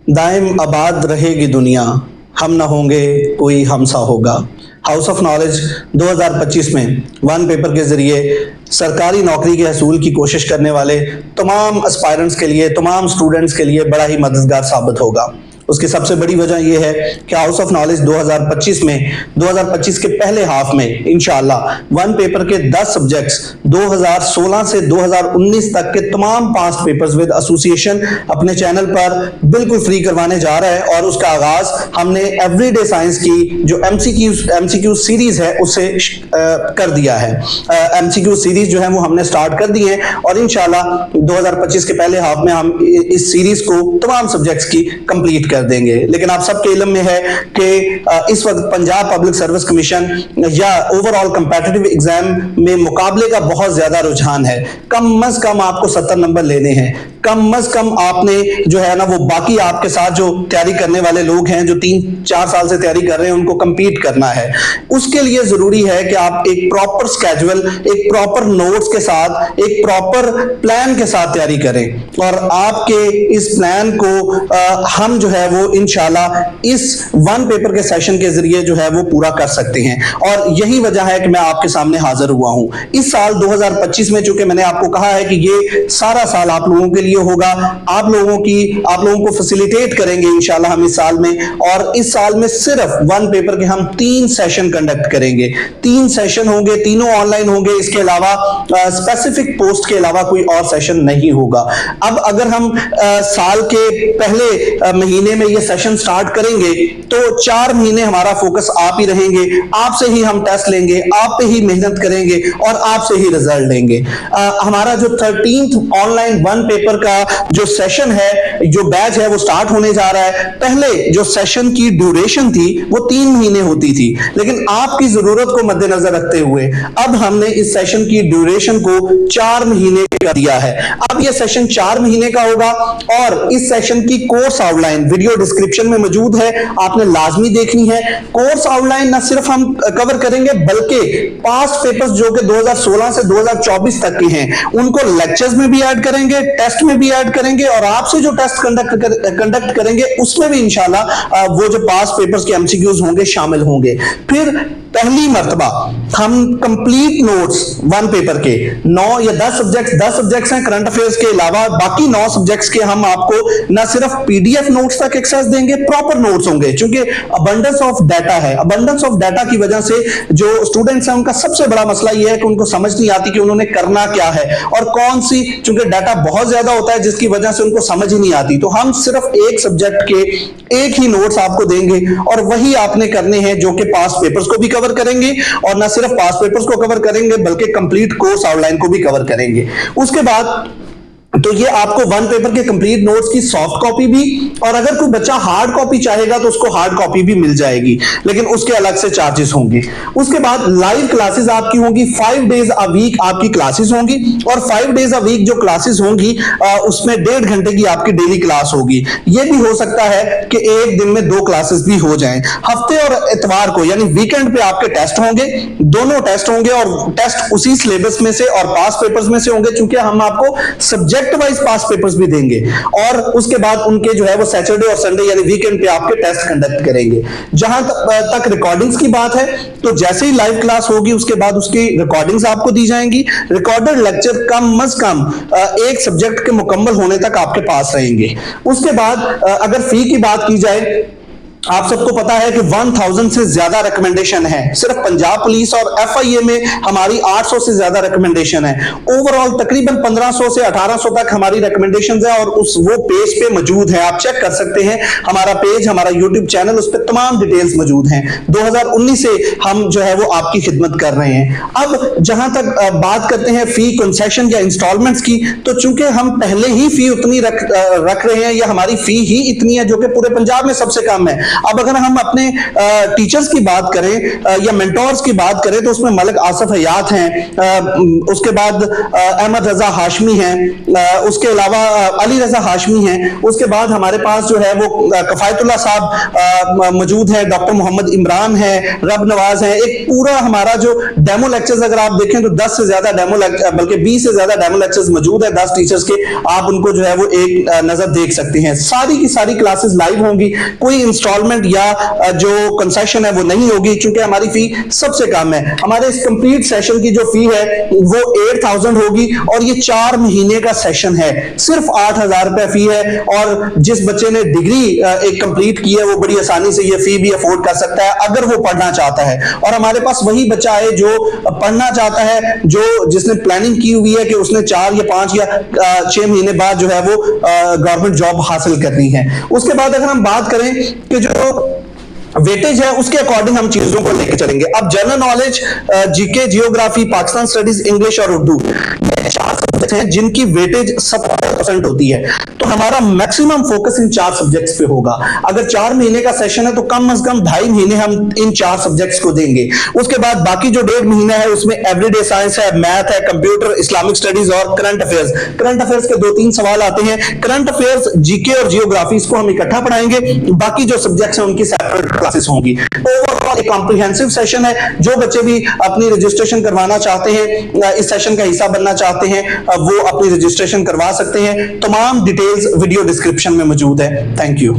दायम आबाद रहेगी दुनिया, हम ना होंगे कोई हमसा होगा। हाउस ऑफ नॉलेज 2025 में वन पेपर के जरिए सरकारी नौकरी के हसूल की कोशिश करने वाले तमाम एस्पायरेंट्स के लिए, तमाम स्टूडेंट्स के लिए बड़ा ही मददगार साबित होगा। उसकी सबसे बड़ी वजह यह है कि हाउस ऑफ नॉलेज 2025 के पहले हाफ में इंशाअल्लाह वन पेपर के 10 सब्जेक्ट्स 2016 से 2019 तक के तमाम पास्ट पेपर्स विद एसोसिएशन अपने चैनल पर बिल्कुल फ्री करवाने जा रहा है। और उसका आगाज हमने एवरीडे साइंस की जो एमसीक्यू सीरीज है उससे कर दिया है। एमसीक्यू सीरीज जो है वो हमने स्टार्ट कर दी है और इंशाअल्लाह 2025 के पहले हाफ में हम इस सीरीज को तमाम सब्जेक्ट्स की कंप्लीट कर देंगे। लेकिन आप सबके इल्म में है कि इस वक्त पंजाब पब्लिक सर्विस कमीशन या ओवरऑल कंपेटिटिव एग्जाम में मुकाबले का बहुत ज्यादा रुझान है। कम अज कम आपको 70 नंबर लेने हैं। कम अज कम आपने जो है ना वो बाकी आपके साथ जो तैयारी करने वाले लोग हैं, जो 3-4 साल से तैयारी कर रहे हैं, उनको कंपीट करना है। उसके लिए जरूरी है कि आप एक प्रॉपर स्केड्यूल, एक प्रॉपर नोट्स के साथ, एक प्रॉपर प्लान के साथ तैयारी करें। और आपके इस प्लान को हम जो है वो इंशाल्लाह इस वन पेपर के सेशन के जरिए जो है वो पूरा कर सकते हैं। और यही वजह है कि मैं आपके सामने हाजिर हुआ हूं। इस साल 2025 में, चूंकि मैंने आपको कहा है कि ये सारा साल आप लोगों के लिए होगा, आप लोगों को फैसिलिटेट करेंगे इंशाल्लाह हम इस साल में। और इस साल में सिर्फ वन पेपर के हम 3 सेशन कंडक्ट करेंगे। 3 सेशन होंगे, तीनों ऑनलाइन होंगे। इसके अलावा स्पेसिफिक पोस्ट के अलावा कोई और सेशन नहीं होगा। अब अगर हम साल के पहले महीने में ये सेशन स्टार्ट करेंगे तो 4 महीने हमारा फोकस आप ही रहेंगे। आपसे ही हम टेस्ट लेंगे, आप पे ही मेहनत करेंगे और आपसे ही रिजल्ट लेंगे। हमारा जो 13th ऑनलाइन वन पेपर का जो सेशन है, जो बैच है, वो स्टार्ट होने जा रहा है। पहले जो सेशन की ड्यूरेशन थी वो 3 महीने होती थी, लेकिन आपकी जरूरत को मद्देनजर रखते हुए अब हमने इस सेशन की ड्यूरेशन को 4 महीने कर दिया है। अब ये सेशन 4 महीने का होगा और इस सेशन की कोर्स आउटलाइन वीडियो डिस्क्रिप्शन में मौजूद है, आपने लाजमी देखनी है। कोर्स आउटलाइन ना सिर्फ हम कवर करेंगे बल्कि पास्ट पेपर्स जो कि 2016 से 2024 तक के हैं उनको लेक्चर्स में भी ऐड करेंगे, टेस्ट में भी ऐड करेंगे और आपसे जो टेस्ट कंडक्ट करेंगे उसमें भी इंशाल्लाह वो जो पास्ट पेपर्स के एमसीक्यूज होंगे शामिल होंगे। फिर पहली मर्तबा हम कंप्लीट नोट्स वन पेपर के 9 या 10 सब्जेक्ट्स हैं करंट अफेयर्स के अलावा, बाकी 9 सब्जेक्ट्स के हम आपको ना सिर्फ पीडीएफ नोट्स तक एक्सेस देंगे, प्रॉपर नोट्स होंगे। क्योंकि अबंडेंस ऑफ डाटा है, अबंडेंस ऑफ डाटा की वजह से जो स्टूडेंट्स हैं उनका सबसे बड़ा मसला यह है कि उनको समझ नहीं आती कि उन्होंने करना क्या है और कौन सी, चूंकि डाटा बहुत ज्यादा होता है जिसकी वजह से उनको समझ ही नहीं आती। तो हम सिर्फ एक सब्जेक्ट के एक ही नोट्स आपको देंगे और वही आपने करने हैं जो कि पास्ट पेपर्स को भी कवर करेंगे और ना सिर्फ पास्ट पेपर्स को कवर करेंगे बल्कि कंप्लीट कोर्स आउटलाइन को भी कवर करेंगे। उसके बाद तो ये आपको वन पेपर के कंप्लीट नोट्स की सॉफ्ट कॉपी भी, और अगर कोई बच्चा हार्ड कॉपी चाहेगा तो उसको हार्ड कॉपी भी मिल जाएगी, लेकिन उसके अलग से चार्जेस होंगे। उसके बाद लाइव क्लासेस आपकी होंगी, 5 डेज अ वीक आपकी क्लासेस होंगी और 5 डेज अ वीक जो क्लासेस होंगी उसमें 1.5 घंटे की आपकी डेली क्लास होगी। ये भी हो सकता है कि एक दिन में 2 क्लासेस भी हो जाएं। हफ्ते और इतवार को यानी वीकेंड पे आपके टेस्ट होंगे, दोनों टेस्ट होंगे और टेस्ट उसी सिलेबस में से और पास पेपर्स में से होंगे, चूंकि हम आपको सब्जेक्ट वाइज पास पेपर्स भी देंगे। और उसके बाद उनके जो है वो सैटरडे और संडे यानी वीकेंड पे आपके टेस्ट कंडक्ट करेंगे। जहां तक रिकॉर्डिंग्स की बात है तो जैसे ही लाइव क्लास होगी उसके बाद उसकी रिकॉर्डिंग्स आपको दी जाएंगी। रिकॉर्डेड लेक्चर कम अज कम एक सब्जेक्ट के मुकम्मल होने तक आपके पास रहेंगे। उसके बाद अगर फी की बात की जाए, आप सबको पता है कि 1000 से ज्यादा रिकमेंडेशन है। सिर्फ पंजाब पुलिस और एफआईए में हमारी 800 से ज्यादा रिकमेंडेशन है। ओवरऑल तकरीबन 1500 से 1800 तक हमारी रिकमेंडेशंस है और वो पेज पे मौजूद है, आप चेक कर सकते हैं। हमारा पेज, हमारा यूट्यूब चैनल, उस पर तमाम डिटेल्स मौजूद हैं। 2019 से हम जो है वो आपकी खिदमत कर रहे हैं। अब जहां तक बात करते हैं फी कंसेशन या इंस्टॉलमेंट्स की, तो चूंकि हम पहले ही फी उतनी रख रहे हैं या हमारी फी ही इतनी है जो कि पूरे पंजाब में सबसे कम है, अब अगर हम अपने टीचर्स की बात करें या मेंटोर्स की बात करें तो उसमें मलिक आसिफ हयात हैं, उसके बाद अहमद रजा हाशमी हैं, उसके अलावा अली रजा हाशमी हैं, उसके बाद हमारे पास जो है वो कफायतुल्लाह साहब मौजूद हैं, डॉक्टर मोहम्मद इमरान है, रब नवाज है। एक पूरा हमारा जो डेमो लेक्चर्स अगर आप देखें तो 10 से ज्यादा डेमो बल्कि 20 से ज्यादा डेमो लेक्चर्स मौजूद है 10 टीचर्स के, आप उनको जो है वो एक नजर देख सकते हैं। सारी की सारी क्लासेस लाइव होंगी, कोई इंस्टॉलमेंट या जो कंसेशन है वो नहीं होगी, क्योंकि हमारी फी सबसे कम है। हमारे इस कंप्लीट सेशन की जो फी है वो 8000 होगी और ये 4 महीने का सेशन है, सिर्फ 8000 रुपए फी है। और जिस बच्चे ने डिग्री एक कंप्लीट की है वो बड़ी आसानी से ये फी भी अफोर्ड कर सकता है अगर वो पढ़ना चाहता है। और हमारे पास वही बच्चा है जो पढ़ना चाहता है, जो जिसने प्लानिंग की हुई है कि उसने 4 या 5 या 6 महीने बाद जो है वो गवर्नमेंट जॉब हासिल करनी है। उसके बाद अगर हम बात करें कि जो वेटेज है उसके अकॉर्डिंग हम चीजों को लेकर चलेंगे। अब general knowledge, GK, geography, Pakistan studies, English और उर्दू, ये 4 सब्जेक्ट हैं जिनकी वेटेज 70% होती है। तो हमारा मैक्सिमम फोकस इन 4 सब्जेक्ट्स पे होगा। अगर 4 महीने का सेशन है तो कम से कम 2.5 महीने हम इन 4 सब्जेक्ट्स को देंगे। उसके बाद बाकी जो 1.5 महीना है उसमें एवरीडे साइंस है, मैथ है, कंप्यूटर, इस्लामिक स्टडीज और करंट अफेयर्स। करंट अफेयर्स के 2-3 सवाल आते हैं। करंट अफेयर्स, जीके और जियोग्राफी इसको हम इकट्ठा पढ़ाएंगे, बाकी जो सब्जेक्ट्स हैं उनकी सेपरेट क्लासेस होंगी। ओवरऑल एक कॉम्प्रिहेंसिव सेशन है। जो बच्चे भी अपनी रजिस्ट्रेशन करवाना चाहते हैं, इस सेशन का हिस्सा बनना चाहते हैं, वो अपनी रजिस्ट्रेशन करवा सकते हैं। तमाम डिटेल्स वीडियो डिस्क्रिप्शन में मौजूद है। Thank you.